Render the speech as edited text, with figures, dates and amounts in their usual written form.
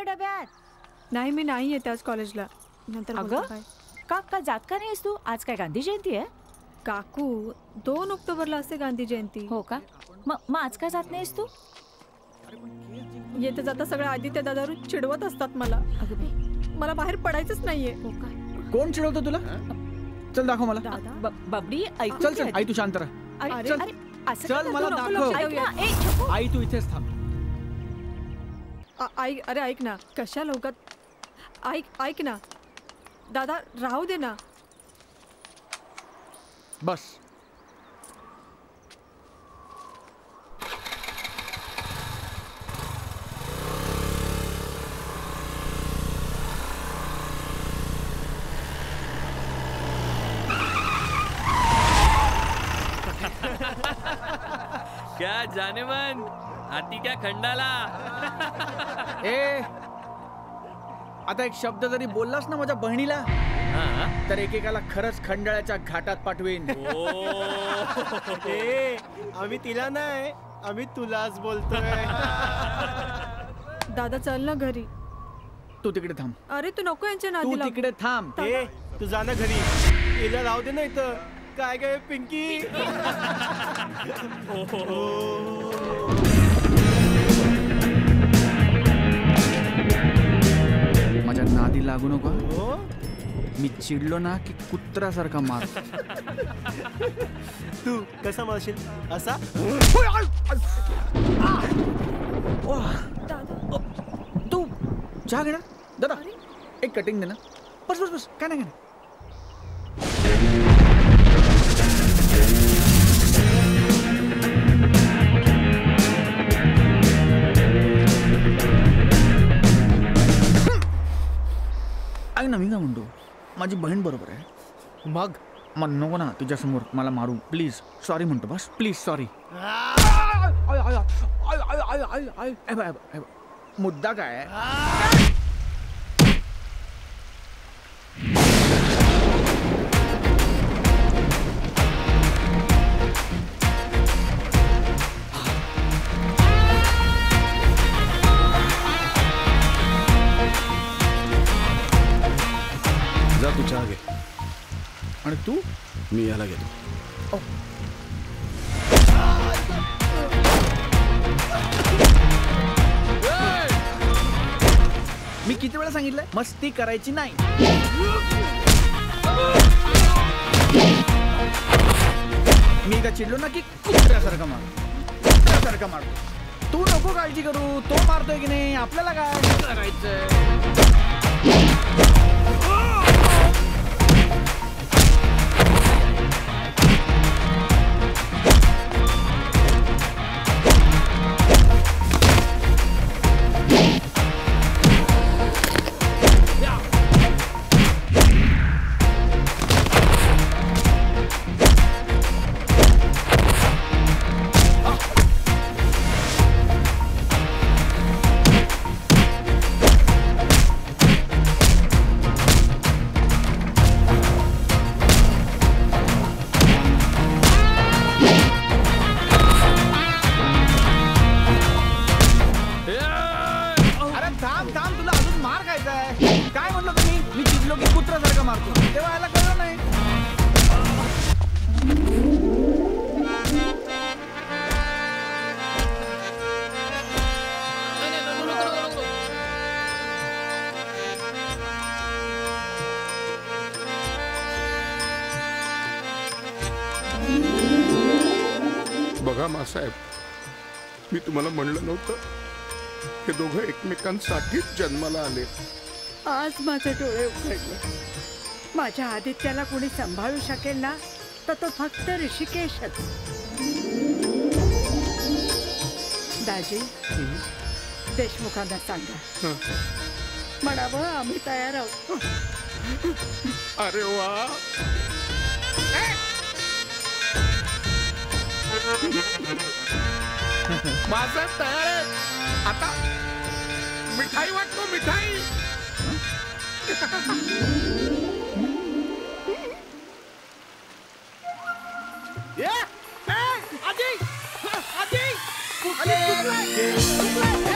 ग डब्यात? नाही, मी नाही येते आज कॉलेजला. नंतर अगं का जात का नाहीस तू? आज काय गांधी जयंती आहे? काकू 2 ऑक्टोबरला असते गांधी जयंती. हो का? मग आज का जात नाहीस तू? येते जाता सगळ्या आदित्य दादावरून चिडवत असतात मला. अगं बाई, मला बाहेर पडायचंच नाहीये. हो का? कोण चिडवतो तुला? चल दाखव मला. दादा बबडी ऐक. चल चल आई तू शांत राहा. अरे चल. अरे असं चल, काय मला करतो? नको, दाखव. ऐक ना, ए, छकू. आई तू इथेच थांब. अरे ऐक ना, कशा लोकात ऐक ना दादा, राहू दे ना. बस. क्या जाने मन हाती क्या खंडाला. ए आता एक शब्द जरी बोललास ना माझ्या बहिणीला तर एकेकाला खरंच खंडाळ्याच्या घाटात पाठवेन. ए आम्ही तिला नाही, आम्ही तुलाच बोलतोय. दादा चल ना घरी. तू तिकडे थांब. अरे तू नको यांच्या तू नादी लागू. तिकडे थांब. ए तू जा ना घरी. तिला राहू दे ना इथं. काय काय पिंकी. माझ्या नादी लागू नको. हो? मी चिडलो ना की कुत्र्यासारखा मार. तू कसा मारशील असा? तू चहा घे ना दादा. एक कटिंग दे ना. बस बस बस काय नाही काय. ऐक ना, मी काय म्हणतो, माझी बहीण बरोबर आहे. मग नको ना तुझ्यासमोर मला मारू. प्लीज सॉरी म्हणतो बस. Please sorry. मुद्दा काय आहे? जा तू चहा घे. आणि तू? मी याला घेतो. मी किती वेळा सांगितलंय मस्ती करायची नाही. मी एकदा चिडलो ना की कुत्र्यासारखं मारतो. तू नको काळजी करू. तो मारतोय की नाही आपल्याला काय करायचंय. काय म्हणलं तुम्ही? मी चिडलो की कुत्र्यासारखं मारतो. तेव्हा याला कळलं नाही. बघा मासाहेब, मी तुम्हाला म्हणलं नव्हतं हे दोघं एकमेकांसाठीच जन्माला आले. आज माझे डोळे उघडले. माझ्या आदित्याला कोणी सांभाळू शकेल ना तर तो फक्त ऋषिकेशच. दाजी, देशमुखांना सांगा म्हणावं आम्ही तयार आहोत. अरे वा. माझा तयार आहे. आता मिठाई वाटतो. मिठाई. आजी, आजी, आजी,